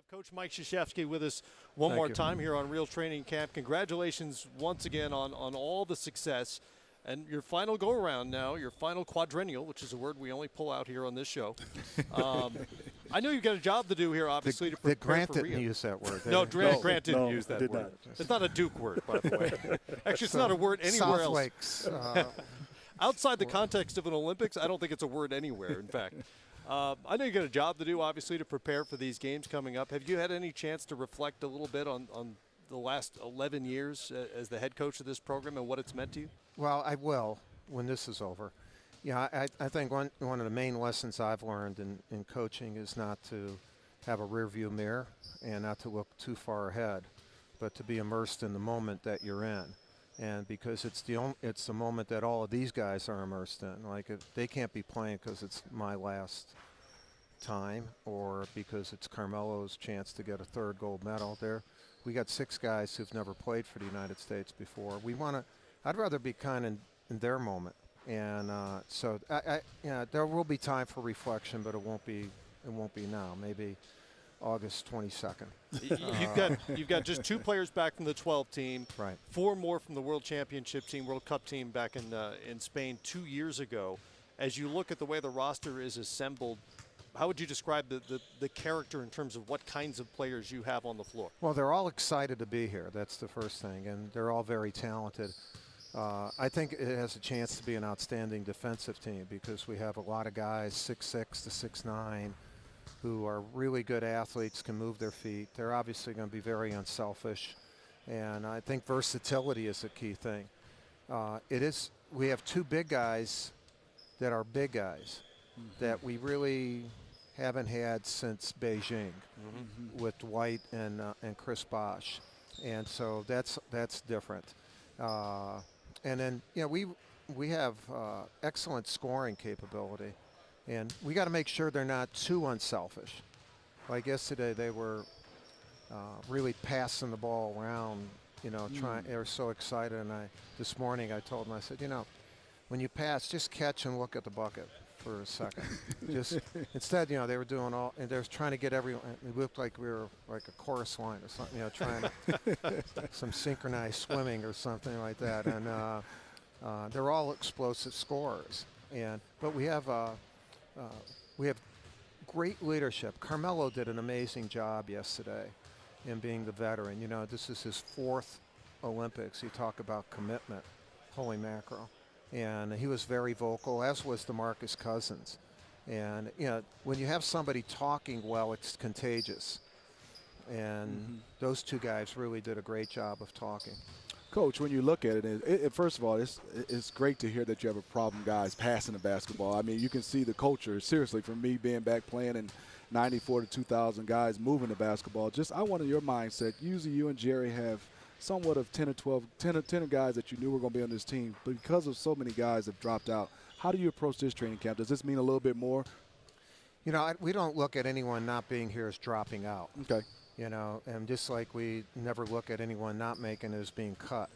have Coach Mike Krzyzewski with us one more time here on Real Training Camp. Congratulations once again on all the success. And your final go-around now, your final quadrennial, which is a word we only pull out here on this show. I know you've got a job to do here, obviously, to prepare Grant for Rio. didn't use that word. Grant didn't use that word. Not. It's not a Duke word, by the way. Actually, it's not a word anywhere South else. Lakes. Outside the context of an Olympics, I don't think it's a word anywhere, in fact. I know you got a job to do, obviously, to prepare for these games coming up. Have you had any chance to reflect a little bit on the last 11 years as the head coach of this program and what it's meant to you? Well, I will when this is over. Yeah, I think one of the main lessons I've learned in coaching is not to have a rearview mirror and not to look too far ahead, but to be immersed in the moment that you're in. And because it's the moment that all of these guys are immersed in. Like, if they can't be playing because it's my last time or because it's Carmelo's chance to get a third gold medal. We got 6 guys who've never played for the United States before. I'd rather be kind of in their moment. And so there will be time for reflection, but it won't be now. Maybe August 22nd. You've got just 2 players back from the 12 team, right? 4 more from the World Championship team, World Cup team back in Spain 2 years ago. As you look at the way the roster is assembled, how would you describe the character in terms of what kinds of players you have on the floor? Well, they're all excited to be here. That's the first thing, and they're all very talented. I think it has a chance to be an outstanding defensive team because we have a lot of guys 6'6" to 6'9", who are really good athletes, can move their feet. They're obviously going to be very unselfish, and I think versatility is a key thing. We have 2 big guys that are big guys that we really haven't had since Beijing with Dwight and Chris Bosh, and so that's different. And then we have excellent scoring capability. And we got to make sure they're not too unselfish. Like yesterday, they were really passing the ball around, they were so excited. And this morning I told them, I said, when you pass, just catch and look at the bucket for a second. Instead, they were doing and they were trying to get everyone. It looked like we were like a chorus line or something, trying some synchronized swimming or something like that. And they're all explosive scorers. But we have great leadership. Carmelo did an amazing job yesterday in being the veteran. This is his 4th Olympics. You talk about commitment. Holy mackerel. And he was very vocal, as was DeMarcus Cousins. And, when you have somebody talking well, it's contagious. And those 2 guys really did a great job of talking. Coach, when you look at it, first of all, it's great to hear that you have a problem, guys, passing the basketball. I mean, you can see the culture, seriously, from me being back playing in 94 to 2000 guys moving the basketball. I wanted your mindset. Usually you and Jerry have somewhat of 10 guys that you knew were going to be on this team. But because of so many guys have dropped out, how do you approach this training camp? Does this mean a little bit more? We don't look at anyone not being here as dropping out. Okay. And just like we never look at anyone not making it as being cut.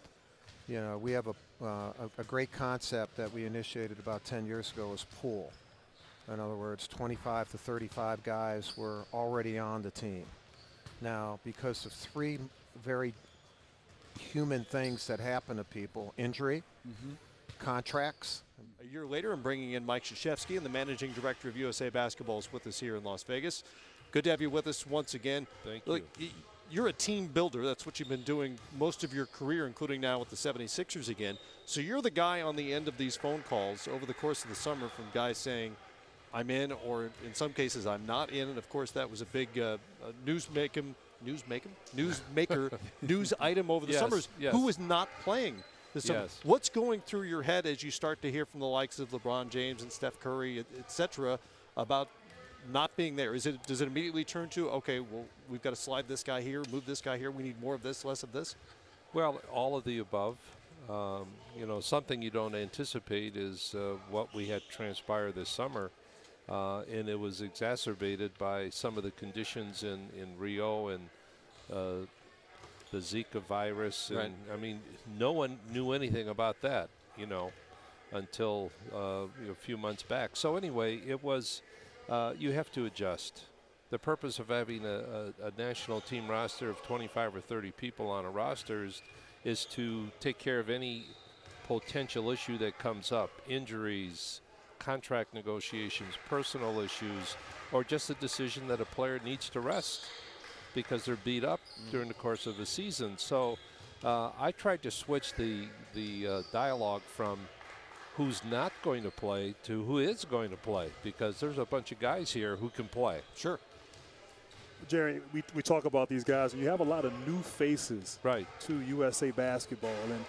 We have a great concept that we initiated about 10 years ago is pool. In other words, 25 to 35 guys were already on the team. Now, because of 3 very human things that happen to people, injury, contracts. A year later, I'm bringing in Mike Krzyzewski, and the managing director of USA Basketball is with us here in Las Vegas. Good to have you with us once again. Thank you. You're a team builder. That's what you've been doing most of your career, including now with the 76ers again. So you're the guy on the end of these phone calls over the course of the summer from guys saying, I'm in, or in some cases, I'm not in. And, of course, that was a big news item over the summers. Yes. Who was not playing this summer? Yes. What's going through your head as you start to hear from the likes of LeBron James and Steph Curry, et cetera, about not being there? Does it immediately turn to, okay, well, we've got to slide this guy here, move this guy here, we need more of this, less of this? Well, all of the above. Something you don't anticipate is what we had transpire this summer. And it was exacerbated by some of the conditions in Rio and the Zika virus. And, right. I mean, no one knew anything about that, until a few months back. So anyway, it was you have to adjust. the purpose of having a national team roster of 25 or 30 people on a roster is to take care of any potential issue that comes up, injuries, contract negotiations, personal issues, or just a decision that a player needs to rest because they're beat up during the course of the season. So I tried to switch the dialogue from who's not going to play to who is going to play, because there's a bunch of guys here who can play. Sure. Jerry, we talk about these guys, and you have a lot of new faces to USA basketball. And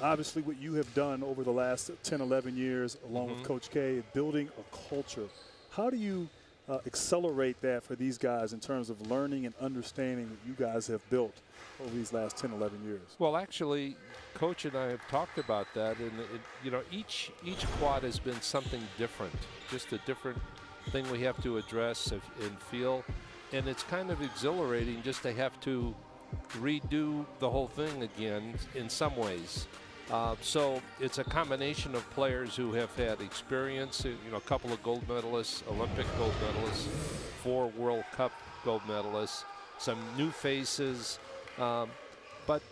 obviously what you have done over the last 10, 11 years, along with Coach K, building a culture. How do you accelerate that for these guys in terms of learning and understanding what you guys have built over these last 10, 11 years? Well, actually, Coach and I have talked about that, and you know, each quad has been something different, just a different thing we have to address and feel, and it's kind of exhilarating just to have to redo the whole thing again in some ways. So it's a combination of players who have had experience, you know, a couple of gold medalists, Olympic gold medalists, 4 World Cup gold medalists, some new faces, but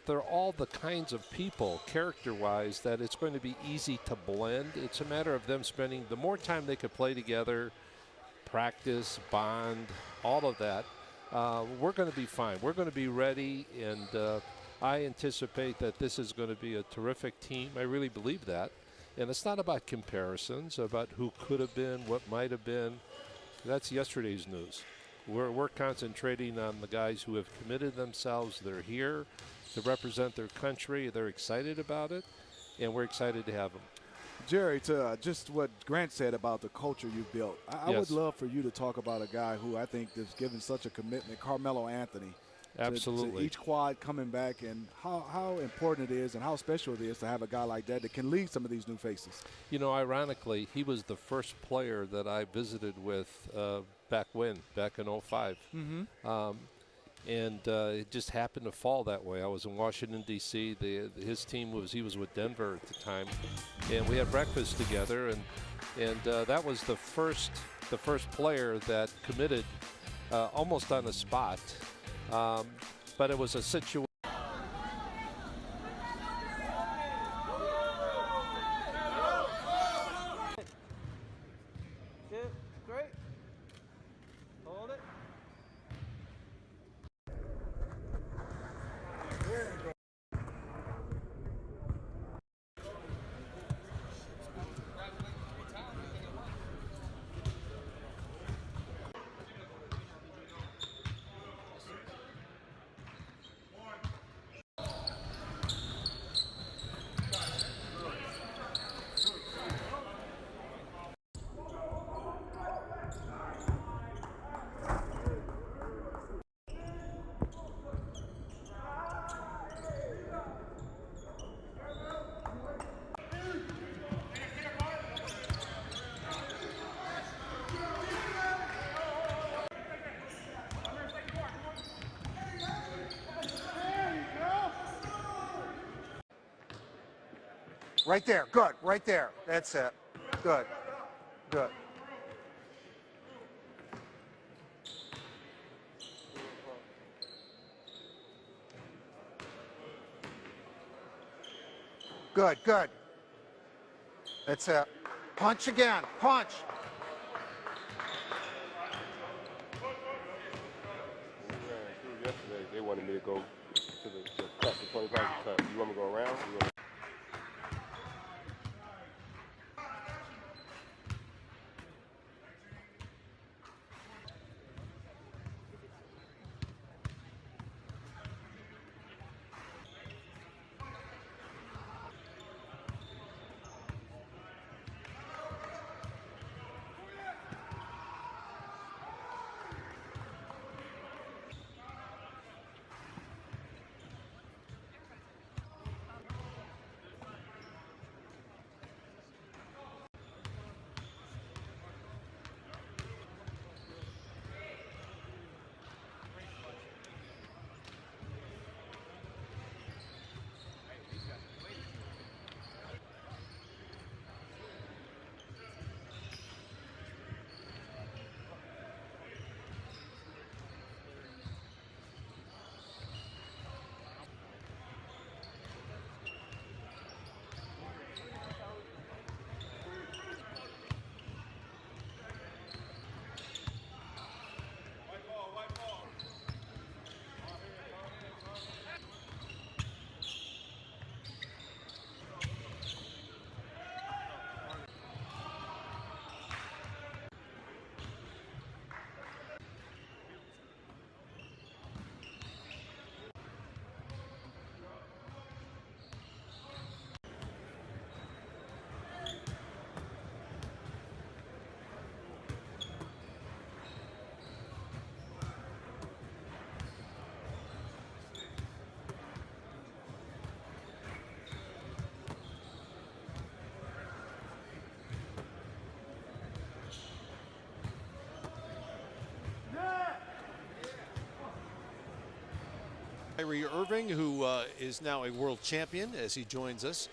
they're all the kinds of people, character-wise, that it's going to be easy to blend. It's a matter of them spending the more time they could play together, practice, bond, all of that. We're going to be fine. We're going to be ready, and I anticipate that this is going to be a terrific team. I really believe that. And it's not about comparisons, about who could have been, what might have been. That's yesterday's news. We're concentrating on the guys who have committed themselves. They're here to represent their country. They're excited about it, and we're excited to have them. Jerry, to just what Grant said about the culture you built, I would love for you to talk about a guy who I think has given such a commitment, Carmelo Anthony. Absolutely. To each quad coming back, and how important it is and how special it is to have a guy like that that can lead some of these new faces. You know, ironically, he was the first player that I visited with back in 05. And it just happened to fall that way. I was in Washington, D.C. His team he was with Denver at the time, and we had breakfast together, and that was the first player that committed almost on the spot. But it was a situation. Great. Hold it. Right there. Good. Right there. That's it. Good. Good. Good. Good. That's it. Punch again. Punch. Yesterday, they wanted me to go to the cut, the 20,000 cut. You want me to go around? Kyrie Irving, who is now a world champion as he joins us,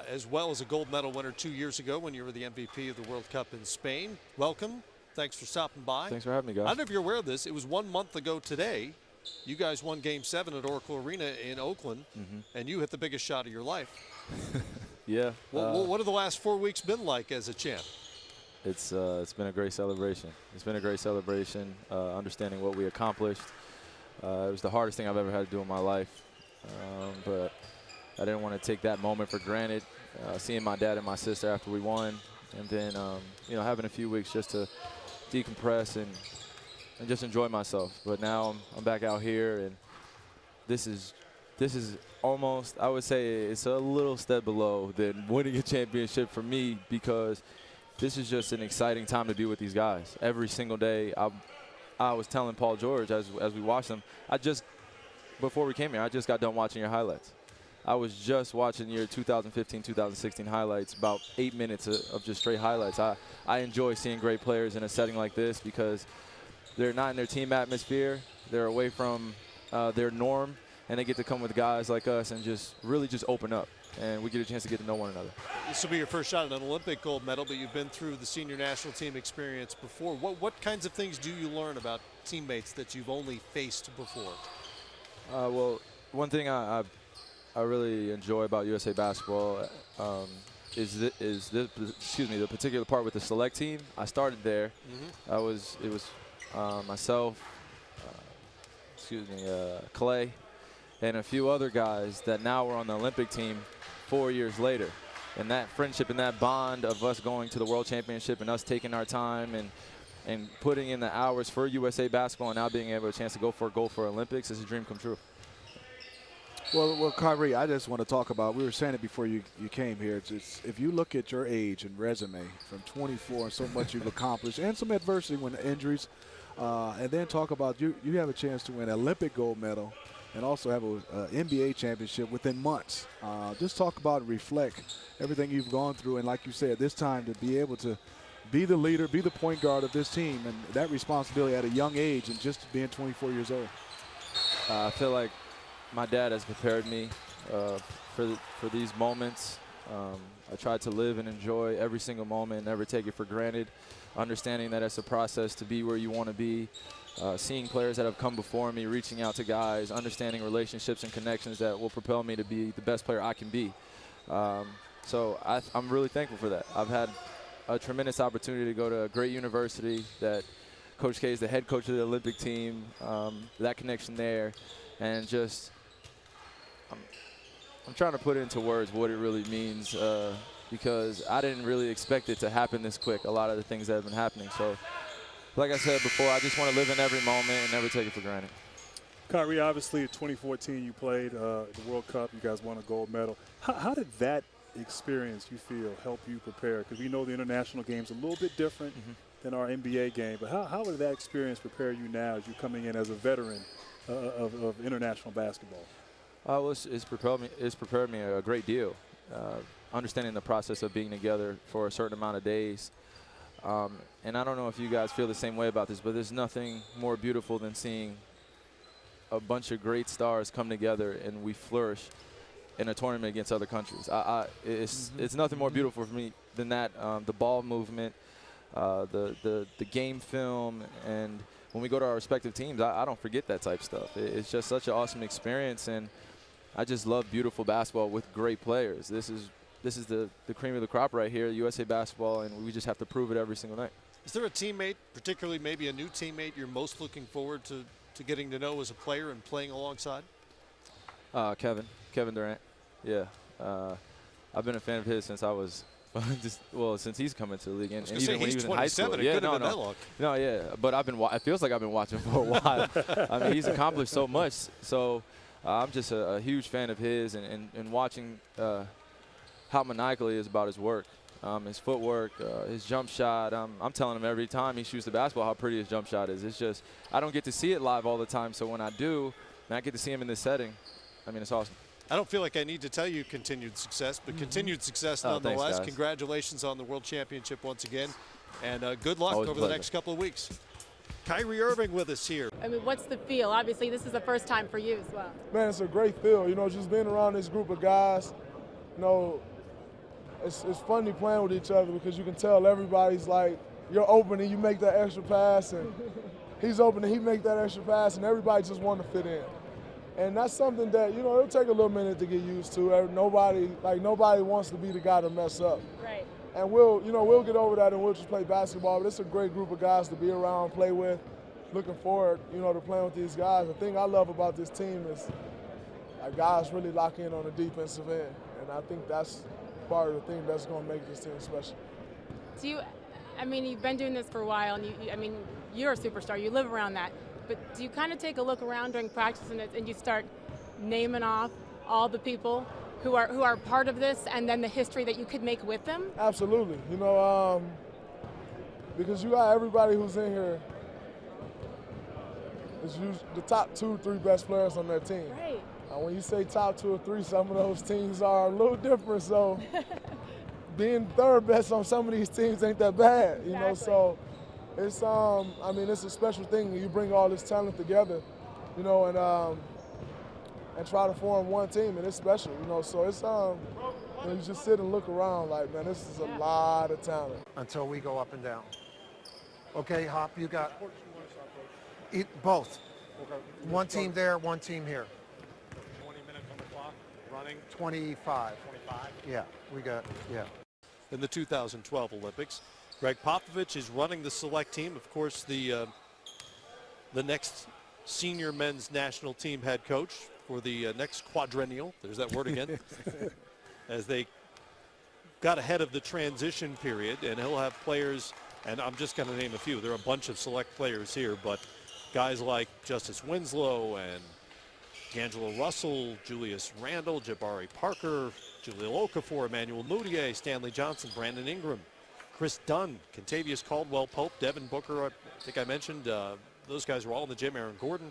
as well as a gold medal winner 2 years ago when you were the MVP of the World Cup in Spain. Welcome. Thanks for stopping by. Thanks for having me, guys. I don't know if you're aware of this. It was 1 month ago today. You guys won Game 7 at Oracle Arena in Oakland, and you hit the biggest shot of your life. Yeah. What have the last 4 weeks been like as a champ? It's been a great celebration. It's been a great celebration, understanding what we accomplished. It was the hardest thing I've ever had to do in my life, but I didn't want to take that moment for granted. Seeing my dad and my sister after we won, and then you know, having a few weeks just to decompress and just enjoy myself. But now I'm back out here, and this is almost, I would say it's a little step below than winning a championship for me, because this is just an exciting time to be with these guys. Every single day, I was telling Paul George as we watched them, before we came here, I just got done watching your highlights. I was just watching your 2015-2016 highlights, about 8 minutes of just straight highlights. I enjoy seeing great players in a setting like this because they're not in their team atmosphere. They're away from their norm, and they get to come with guys like us and just really just open up. And we get a chance to get to know one another. This will be your first shot at an Olympic gold medal, but you've been through the senior national team experience before. What kinds of things do you learn about teammates that you've only faced before? Well, one thing I really enjoy about USA Basketball is the particular part with the select team. I started there. It was myself, Clay, and a few other guys that now are on the Olympic team 4 years later. And that friendship and that bond of us going to the World Championship and us taking our time and putting in the hours for USA Basketball and now being able to chance to go for a gold for Olympics is a dream come true. Well, Kyrie, I just want to talk about, we were saying it before you came here, if you look at your age and resume from 24 and so much you've accomplished and some adversity when injuries, and then talk about you have a chance to win an Olympic gold medal and also have an NBA championship within months. Just talk about and reflect everything you've gone through, and like you said, this time to be able to be the leader, be the point guard of this team, and that responsibility at a young age and just being 24 years old. I feel like my dad has prepared me for these moments. I try to live and enjoy every single moment, never take it for granted, understanding that it's a process to be where you want to be, seeing players that have come before me, reaching out to guys, understanding relationships and connections that will propel me to be the best player I can be. So I'm really thankful for that. I've had a tremendous opportunity to go to a great university that Coach K is the head coach of the Olympic team, that connection there, and just I'm trying to put into words what it really means because I didn't really expect it to happen this quick, a lot of the things that have been happening. So, like I said before, I just want to live in every moment and never take it for granted. Kyrie, obviously in 2014 you played the World Cup. You guys won a gold medal. How did that experience, you feel, help you prepare? Because we know the international game's a little bit different than our NBA game. But how did that experience prepare you now as you're coming in as a veteran of international basketball? Well, it's prepared me a great deal. Understanding the process of being together for a certain amount of days. And I don't know if you guys feel the same way about this, but there's nothing more beautiful than seeing a bunch of great stars come together and we flourish in a tournament against other countries. It's nothing more beautiful for me than that. The ball movement, the game film, and when we go to our respective teams, I don't forget that type of stuff. It's just such an awesome experience, and I just love beautiful basketball with great players. This is the cream of the crop right here, USA Basketball, and we just have to prove it every single night. Is there a teammate, particularly maybe a new teammate, you're most looking forward to getting to know as a player and playing alongside? Kevin Durant. Yeah. I've been a fan of his since I was since he's come into the league, and even when he was in high school. Yeah, no, yeah. But it feels like I've been watching for a while. I mean, he's accomplished so much. So I'm just a huge fan of his, and watching how maniacal he is about his work, his footwork, his jump shot. I'm telling him every time he shoots the basketball how pretty his jump shot is. It's just I don't get to see it live all the time. So when I do, and I get to see him in this setting, I mean, it's awesome. I don't feel like I need to tell you continued success, but continued success nonetheless. Thanks, congratulations on the World Championship once again, and good luck over the next couple of weeks. Kyrie Irving with us here. I mean, what's the feel? Obviously, this is the first time for you as well. Man, it's a great feel. You know, just being around this group of guys, you know, it's funny playing with each other because you can tell everybody's like, you're open and you make that extra pass, and he's open and he make that extra pass, and everybody just want to fit in. And that's something that, you know, it'll take a little minute to get used to. Nobody wants to be the guy to mess up. Right. And we'll get over that and we'll just play basketball. But it's a great group of guys to be around, play with. Looking forward, you know, to playing with these guys. The thing I love about this team is like guys really lock in on the defensive end. And I think that's part of the thing that's going to make this team special. I mean, you've been doing this for a while, and you're a superstar. You live around that. But do you kind of take a look around during practice and you start naming off all the people who are part of this, and then the history that you could make with them? Absolutely. You know, because you got everybody who's in here is the top 2 or 3 best players on that team. Right. When you say top 2 or 3, some of those teams are a little different. So being third best on some of these teams ain't that bad, you know. So it's I mean, it's a special thing when you bring all this talent together, you know, and try to form one team, and it's special, you know. So it's you know, you just sit and look around like, man, this is a lot of talent. Until we go up and down. Okay, Hop, you got both. Okay. One team there, one team here. 20 minutes on the clock, running. 25. 25. Yeah, we got, yeah. In the 2012 Olympics, Greg Popovich is running the select team. Of course, the next senior men's national team head coach for the next quadrennial. There's that word again. As they got ahead of the transition period, and he'll have players, and I'm just going to name a few. There are a bunch of select players here, but guys like Justice Winslow and D'Angelo Russell, Julius Randle, Jabari Parker, Jahlil Okafor, Emmanuel Mudiay, Stanley Johnson, Brandon Ingram, Chris Dunn, Kentavious Caldwell-Pope, Devin Booker, I think I mentioned. Those guys were all in the gym. Aaron Gordon.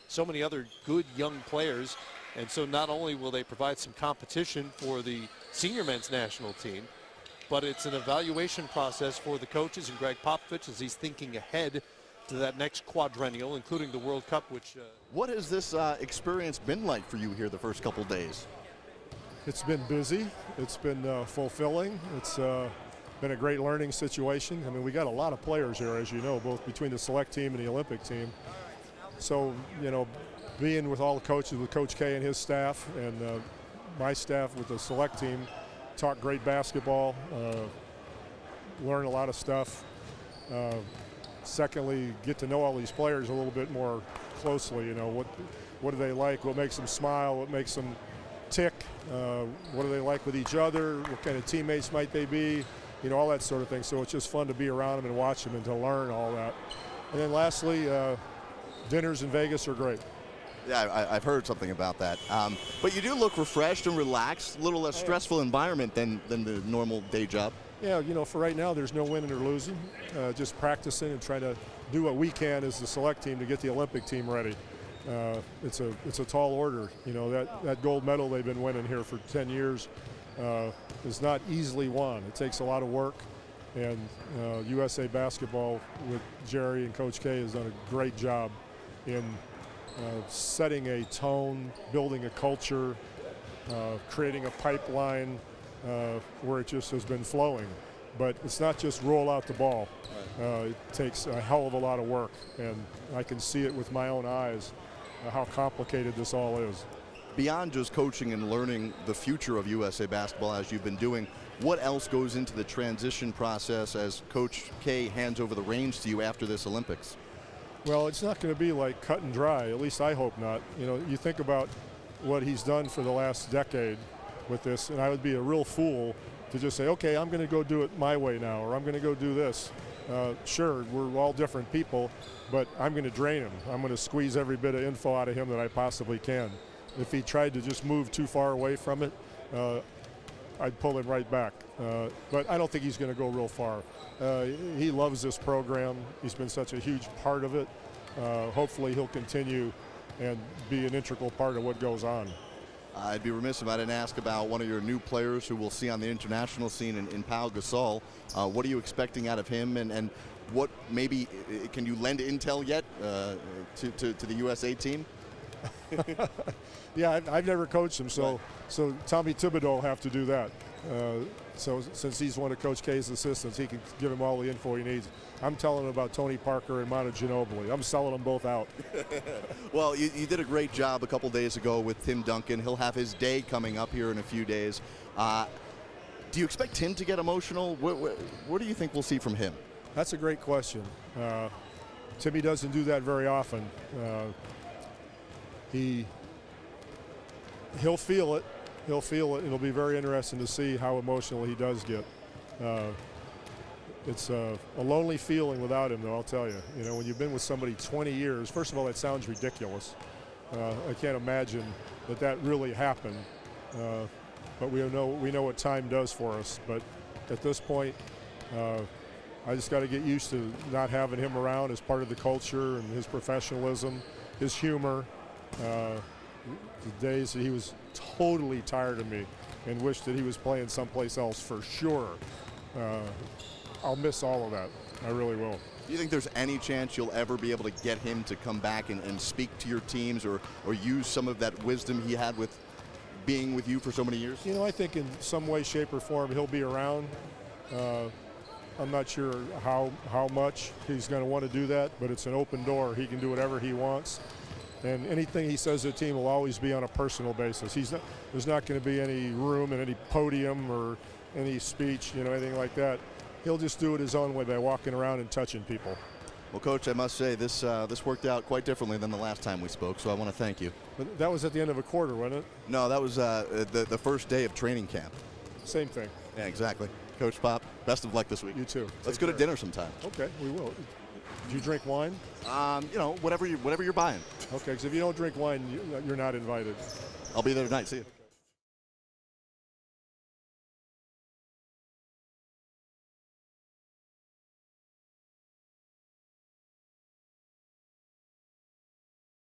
So many other good young players. And so not only will they provide some competition for the senior men's national team, but it's an evaluation process for the coaches and Greg Popovich as he's thinking ahead to that next quadrennial, including the World Cup, which... What has this experience been like for you here the first couple days? It's been busy. It's been fulfilling. It's been a great learning situation. I mean, we got a lot of players here, as you know, both between the select team and the Olympic team. So, you know, being with all the coaches, with Coach K and his staff, and my staff with the select team, talk great basketball, learn a lot of stuff. Secondly, get to know all these players a little bit more closely. You know, what do they like? What makes them smile? What makes them tick? What do they like with each other? What kind of teammates might they be? You know, all that sort of thing. So it's just fun to be around them and watch them and to learn all that. And then lastly, dinners in Vegas are great. Yeah, I've heard something about that. But you do look refreshed and relaxed, a little less stressful environment than the normal day job. Yeah, you know, for right now, there's no winning or losing. Just practicing and trying to do what we can as the select team to get the Olympic team ready. It's a tall order. You know, that gold medal they've been winning here for 10 years is not easily won. It takes a lot of work. And USA Basketball with Jerry and Coach K has done a great job in setting a tone, building a culture, creating a pipeline where it just has been flowing. But it's not just roll out the ball. It takes a hell of a lot of work, and I can see it with my own eyes how complicated this all is. Beyond just coaching and learning the future of USA Basketball as you've been doing, what else goes into the transition process as Coach K hands over the reins to you after this Olympics? Well, it's not going to be like cut and dry. At least I hope not. You know, you think about what he's done for the last decade with this, and I would be a real fool to just say, okay, I'm going to go do it my way now, or I'm going to go do this. Sure, we're all different people, but I'm going to drain him. I'm going to squeeze every bit of info out of him that I possibly can. If he tried to just move too far away from it, I'd pull him right back. But I don't think he's going to go real far. He loves this program. He's been such a huge part of it. Hopefully he'll continue and be an integral part of what goes on. I'd be remiss if I didn't ask about one of your new players who we'll see on the international scene in Pau Gasol. What are you expecting out of him, and what maybe can you lend intel yet to the USA team? Yeah, I've never coached him, so Right. so Tommy Thibodeau will have to do that. So since he's one of Coach K's assistants, he can give him all the info he needs. I'm telling him about Tony Parker and Manu Ginobili. I'm selling them both out. Well, you did a great job a couple days ago with Tim Duncan. He'll have his day coming up here in a few days. Do you expect him to get emotional? What do you think we'll see from him? That's a great question. Timmy doesn't do that very often. He'll feel it. He'll feel it. It'll be very interesting to see how emotional he does get. It's a lonely feeling without him, though, I'll tell you. You know, when you've been with somebody 20 years, first of all, that sounds ridiculous. I can't imagine that really happened. But we know what time does for us. But at this point, I just got to get used to not having him around as part of the culture and his professionalism, his humor. The days that he was totally tired of me and wished that he was playing someplace else for sure. I'll miss all of that. I really will. Do you think there's any chance you'll ever be able to get him to come back and speak to your teams or use some of that wisdom he had with being with you for so many years? You know, I think in some way, shape, or form he'll be around. I'm not sure how much he's going to want to do that, but it's an open door. He can do whatever he wants. And anything he says to the team will always be on a personal basis. There's not going to be any room and any podium or any speech, you know, anything like that. He'll just do it his own way by walking around and touching people. Well, Coach, I must say this worked out quite differently than the last time we spoke, so I want to thank you. But that was at the end of a quarter, wasn't it? No, that was the first day of training camp. Same thing. Yeah, exactly. Coach Pop, best of luck this week. You too. Let's go to dinner sometime. Okay, we will. Do you drink wine? You know, whatever you're buying. Okay, because if you don't drink wine, you're not invited. I'll be there tonight. See you.